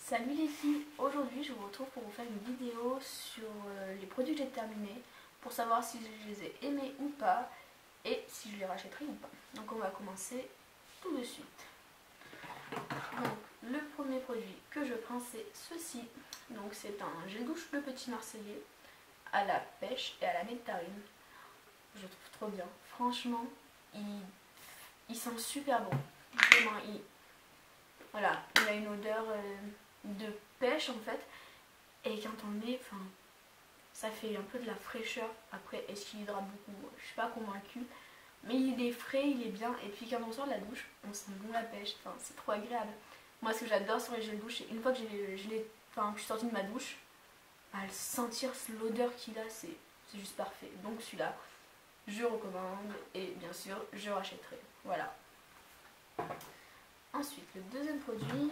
Salut les filles, aujourd'hui je vous retrouve pour vous faire une vidéo sur les produits que j'ai terminés pour savoir si je les ai aimés ou pas et si je les rachèterai ou pas. Donc on va commencer tout de suite. Donc le premier produit que je prends c'est ceci. Donc c'est un gel douche Le Petit Marseillais à la pêche et à la nectarine. Je le trouve trop bien. Franchement, il sent super bon. Vraiment, voilà, il a une odeur de pêche en fait. Et quand on le met, ça fait un peu de la fraîcheur. Après, est-ce qu'il hydrate beaucoup? Je suis pas convaincue. Mais il est frais, il est bien. Et puis quand on sort de la douche, on sent bon la pêche. Enfin, c'est trop agréable. Moi, ce que j'adore sur les gels douche, c'est une fois que je suis sortie de ma douche, sentir l'odeur qu'il a, c'est juste parfait. Donc celui-là, je recommande et bien sûr, je rachèterai. Voilà. Ensuite, le deuxième produit,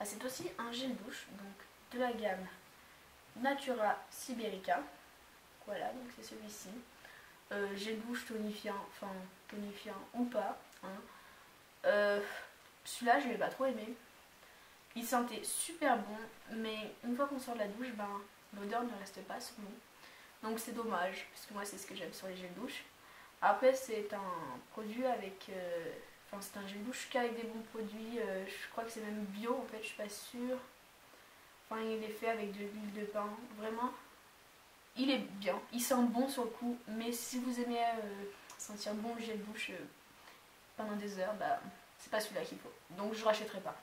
c'est aussi un gel douche, donc de la gamme Natura Siberica. Voilà, donc c'est celui-ci. Gel douche tonifiant, tonifiant ou pas. Celui-là, je l'ai pas trop aimé. Il sentait super bon, mais une fois qu'on sort de la douche, l'odeur ne reste pas sur nous. Donc c'est dommage, parce que moi c'est ce que j'aime sur les gels douche. Après, c'est un produit avec... c'est un gel douche qu'avec des bons produits. Je crois que c'est même bio en fait, je suis pas sûre. Il est fait avec de l'huile de pain. Vraiment, il est bien. Il sent bon sur le coup. Mais si vous aimez sentir bon le gel douche pendant des heures, c'est pas celui-là qu'il faut. Donc je rachèterai pas.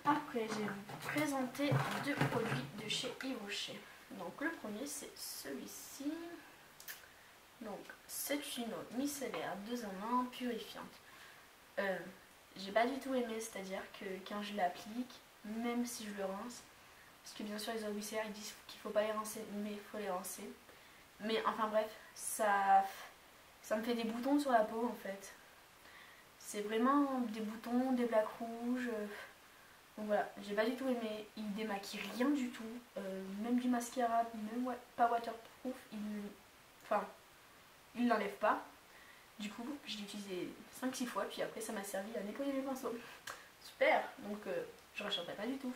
Après, je vais vous présenter deux produits de chez Yves Rocher. Donc le premier, c'est celui-ci. Donc c'est une eau micellaire 2 en 1 purifiante. J'ai pas du tout aimé, c'est-à-dire que quand je l'applique, même si je le rince, parce que bien sûr les eaux micellaires ils disent qu'il faut pas les rincer, mais il faut les rincer. Mais enfin bref, ça me fait des boutons sur la peau en fait. C'est vraiment des boutons, des plaques rouges. Donc voilà, j'ai pas du tout aimé. Il démaquille rien du tout, même du mascara, même pas waterproof, il l'enlève pas. Du coup, je l'ai utilisé 5-6 fois, puis après ça m'a servi à nettoyer les pinceaux. Super, donc je ne rachèterai pas du tout.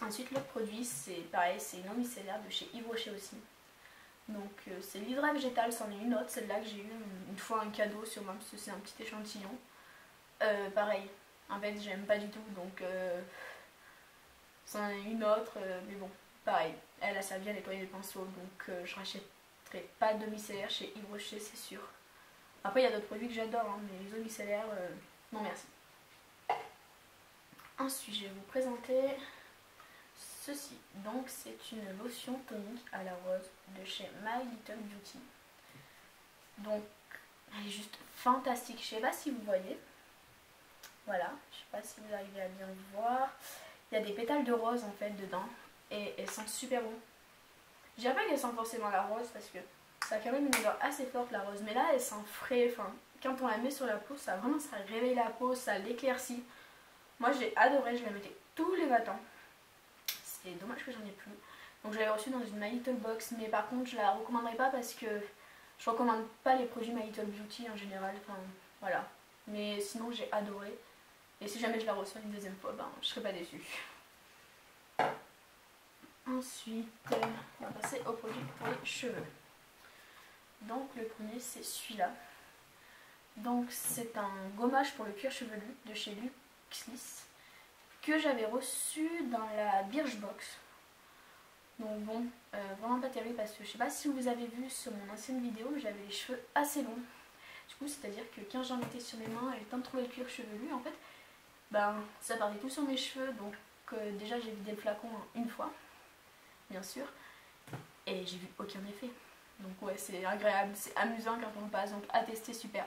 Ensuite, l'autre produit, c'est pareil, c'est une eau micellaire de chez Yves Rocher aussi. Donc c'est l'hydra végétal, c'en est une autre, celle-là que j'ai eu une fois un cadeau sur moi, parce que c'est un petit échantillon. Pareil, en fait j'aime pas du tout, donc c'en est une autre, mais bon, pareil, elle a servi à nettoyer les pinceaux, donc je rachèterai pas d'eau micellaire chez Yves Rocher, c'est sûr. Après il y a d'autres produits que j'adore, mais les eaux micellaires, non merci. Ensuite je vais vous présenter ceci. Donc c'est une lotion tonique à la rose de chez My Little Beauty. Donc elle est juste fantastique. Je sais pas si vous voyez. Voilà, je sais pas si vous arrivez à bien le voir. Il y a des pétales de rose en fait dedans et elle sent super bon. Je dirais pas qu'elle sent forcément la rose parce que ça a quand même une odeur assez forte la rose, mais là elle sent frais. Quand on la met sur la peau, ça réveille la peau, ça l'éclaircit. Moi j'ai adoré, je la mettais tous les matins. C'est dommage que j'en ai plus. Donc je l'avais reçue dans une My Little Box, mais par contre je la recommanderais pas parce que je recommande pas les produits My Little Beauty en général. Voilà. Mais sinon j'ai adoré. Et si jamais je la reçois une deuxième fois, je serai pas déçue. Ensuite, on va passer au produit pour les cheveux. Donc le premier c'est celui-là. Donc c'est un gommage pour le cuir chevelu de chez Luxlis que j'avais reçu dans la Birchbox. Donc bon, vraiment pas terrible parce que je sais pas si vous avez vu sur mon ancienne vidéo, j'avais les cheveux assez longs. Du coup, c'est-à-dire que quand j'en mettais sur mes mains et le temps de trouver le cuir chevelu, en fait, ça partait tout sur mes cheveux. Donc déjà j'ai vidé le flacon une fois, bien sûr, et j'ai vu aucun effet. Donc ouais, c'est agréable, c'est amusant quand on le passe, donc à tester, super.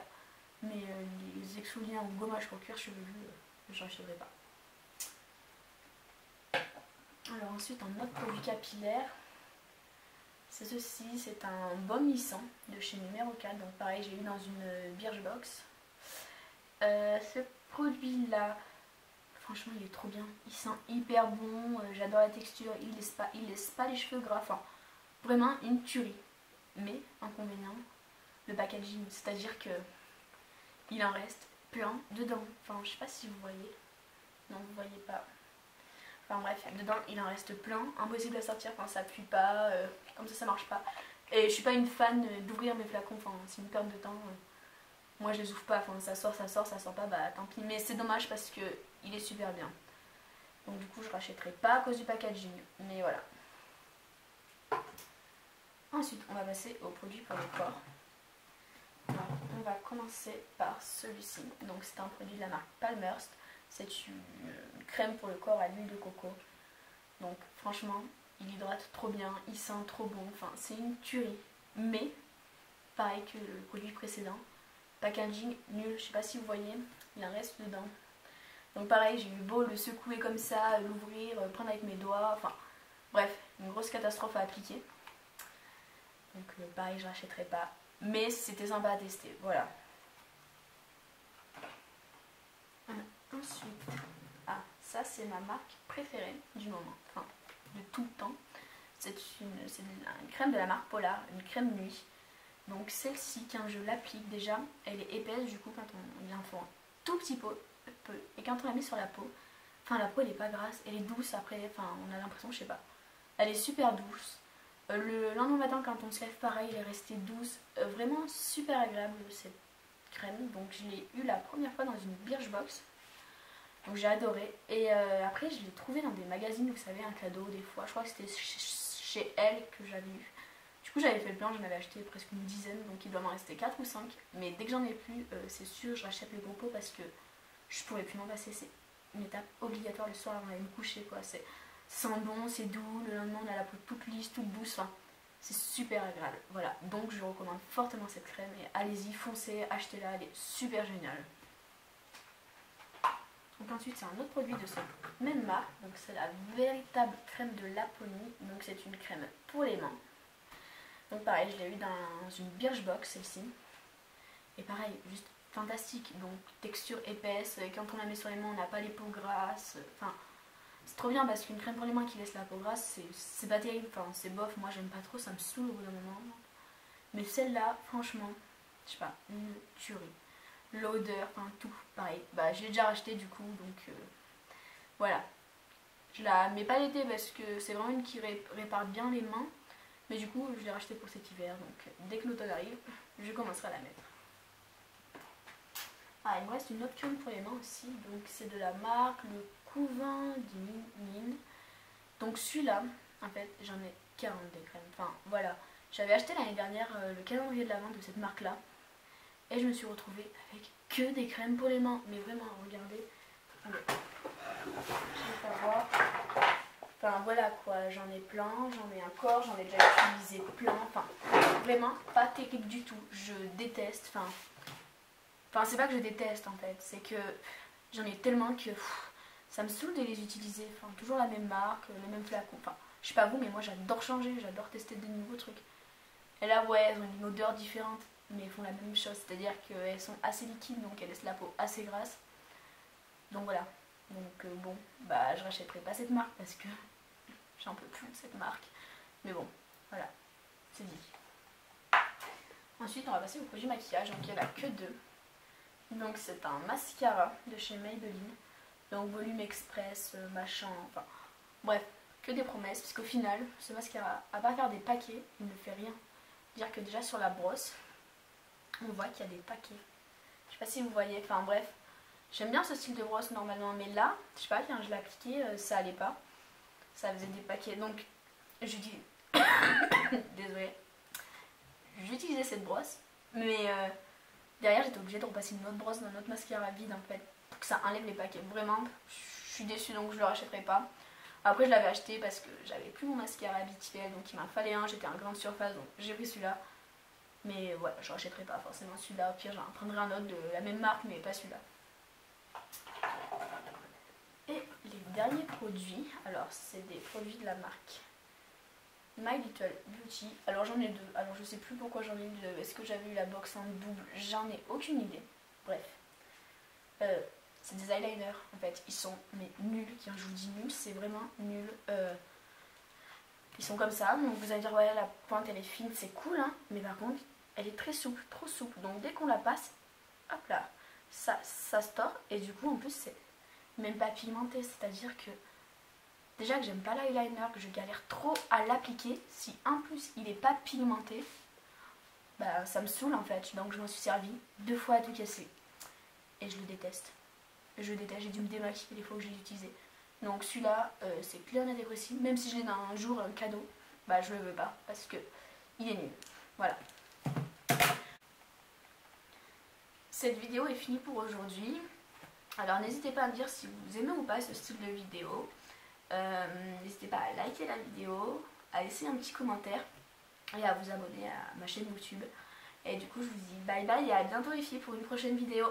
Mais les exfoliants ou gommages pour cuir chevelu, j'en achèterai pas. Alors ensuite, un autre produit capillaire, c'est ceci, c'est un baume lissant de chez Numéro 4, donc pareil, j'ai eu dans une Birchbox. Ce produit-là, franchement, il est trop bien, il sent hyper bon, j'adore la texture, il laisse pas les cheveux gras, vraiment une tuerie. Mais, inconvénient, le packaging, c'est-à-dire que il en reste plein dedans. Enfin, je sais pas si vous voyez. Non, vous voyez pas. Enfin bref, dedans il en reste plein. Impossible à sortir quand ça appuie pas. Comme ça marche pas. Et je suis pas une fan d'ouvrir mes flacons. Enfin, c'est une perte de temps. Moi je les ouvre pas. Enfin, ça sort, ça sort pas. Bah tant pis. Mais c'est dommage parce que il est super bien. Donc du coup je rachèterai pas à cause du packaging. Mais voilà. Ensuite on va passer aux produits pour le corps. Alors, on va commencer par celui-ci. Donc c'est un produit de la marque Palmer's. C'est une crème pour le corps à l'huile de coco. Donc franchement, il hydrate trop bien, il sent trop bon. Enfin, c'est une tuerie. Mais, pareil que le produit précédent, packaging nul. Je sais pas si vous voyez, il en reste dedans. Donc pareil, j'ai eu beau le secouer comme ça, l'ouvrir, prendre avec mes doigts. Enfin, bref, une grosse catastrophe à appliquer. Donc pareil, je rachèterai pas. Mais c'était sympa à tester, voilà. Ensuite, ça c'est ma marque préférée du moment, enfin de tout le temps. C'est une crème de la marque Polar, une crème nuit. Donc celle-ci, quand je l'applique déjà, elle est épaisse du coup quand on vient faire un tout petit peu. Et quand on la met sur la peau, enfin la peau elle est pas grasse, elle est douce après, enfin on a l'impression, je sais pas. Elle est super douce. Le lendemain matin quand on se lève pareil, elle est restée douce. Vraiment super agréable cette crème. Donc je l'ai eu la première fois dans une Birchbox. Donc j'ai adoré. Et après je l'ai trouvé dans des magazines, vous savez, un cadeau des fois. Je crois que c'était chez Elle que j'avais eu. Du coup j'avais fait le plan, j'en avais acheté presque une dizaine. Donc il doit m'en rester 4 ou 5. Mais dès que j'en ai plus, c'est sûr, je rachète le gros pot parce que je pourrais plus m'en passer. C'est une étape obligatoire le soir avant d'aller me coucher, quoi. C'est sent bon, c'est doux. Le lendemain on a la peau toute lisse, toute douce. Enfin, c'est super agréable. Voilà, donc je recommande fortement cette crème. Et allez-y, foncez, achetez-la, elle est super géniale. Donc ensuite c'est un autre produit de cette même marque, donc c'est la véritable crème de Laponie, donc c'est une crème pour les mains. Donc pareil, je l'ai eu dans une Birchbox celle-ci, et pareil, juste fantastique, donc texture épaisse, quand on la met sur les mains on n'a pas les peaux grasses, enfin c'est trop bien parce qu'une crème pour les mains qui laisse la peau grasse c'est pas terrible, enfin c'est bof, moi j'aime pas trop, ça me saoule au bout d'un moment, mais celle-là franchement, je sais pas, une tuerie. L'odeur, enfin tout, pareil. Bah, je l'ai déjà racheté du coup, donc voilà. Je la mets pas l'été parce que c'est vraiment une qui répare bien les mains. Mais du coup, je l'ai racheté pour cet hiver. Donc dès que l'automne arrive, je commencerai à la mettre. Il me reste une autre crème pour les mains aussi. Donc c'est de la marque Le Couvain du Mine. Donc celui-là, en fait, j'en ai 40 des crèmes. Enfin voilà. J'avais acheté l'année dernière le calendrier de l'Avent de cette marque-là. Et je me suis retrouvée avec que des crèmes pour les mains. Mais vraiment, regardez. Attendez. Je vais pas voir. Enfin voilà quoi, j'en ai plein, j'en ai encore, j'en ai déjà utilisé plein. Enfin, vraiment pas technique du tout. Je déteste. Enfin c'est pas que je déteste en fait. C'est que j'en ai tellement que ça me saoule de les utiliser. Enfin, toujours la même marque, le même flacon. Enfin, je sais pas vous, mais moi j'adore changer, j'adore tester des nouveaux trucs. Et là, ouais, elles ont une odeur différente. Mais elles font la même chose, c'est-à-dire qu'elles sont assez liquides, donc elles laissent la peau assez grasse. Donc voilà. Donc bon, bah je rachèterai pas cette marque parce que j'en peux plus de cette marque. Mais bon, voilà, c'est dit. Ensuite, on va passer au produit maquillage, donc il n'y en a que deux. Donc c'est un mascara de chez Maybelline. Donc volume express, machin, enfin bref, que des promesses, puisqu'au final, ce mascara, à part faire des paquets, il ne fait rien. Dire que déjà sur la brosse, on voit qu'il y a des paquets. Je sais pas si vous voyez, enfin bref. J'aime bien ce style de brosse normalement, mais là, je sais pas, quand je l'ai appliqué, ça allait pas. Ça faisait des paquets. Donc, je dis... Désolée. J'utilisais cette brosse, mais derrière j'étais obligée de repasser une autre brosse dans notre mascara vide en fait, pour que ça enlève les paquets. Vraiment, je suis déçue donc je le rachèterai pas. Après je l'avais acheté parce que j'avais plus mon mascara habituel, donc il m'en fallait un, j'étais en grande surface, donc j'ai pris celui-là. Mais voilà, je rachèterai pas forcément celui-là, au pire j'en prendrai un autre de la même marque, mais pas celui-là. Et les derniers produits, alors c'est des produits de la marque My Little Beauty. Alors j'en ai deux, alors je sais plus pourquoi j'en ai deux, est-ce que j'avais eu la box en double, j'en ai aucune idée. Bref, c'est des eyeliners en fait, ils sont mais nuls, quand je vous dis nuls, c'est vraiment nul. Ils sont comme ça, donc vous allez dire ouais la pointe elle est fine, c'est cool hein, mais par contre elle est très souple, trop souple, donc dès qu'on la passe, hop là, ça se tord et du coup en plus c'est même pas pigmenté, c'est-à-dire que déjà que j'aime pas l'eyeliner, que je galère trop à l'appliquer, si en plus il est pas pigmenté, bah ça me saoule en fait, donc je m'en suis servi 2 fois à tout casser et je le déteste. Je déteste, j'ai dû me démaquiller les fois où je l'ai utilisé. Donc celui-là c'est clair net et précis, même si je l'ai un jour un cadeau, bah je le veux pas parce que il est nul. Voilà. Cette vidéo est finie pour aujourd'hui. Alors n'hésitez pas à me dire si vous aimez ou pas ce style de vidéo. N'hésitez pas à liker la vidéo, à laisser un petit commentaire et à vous abonner à ma chaîne YouTube. Et du coup je vous dis bye bye et à bientôt les filles pour une prochaine vidéo.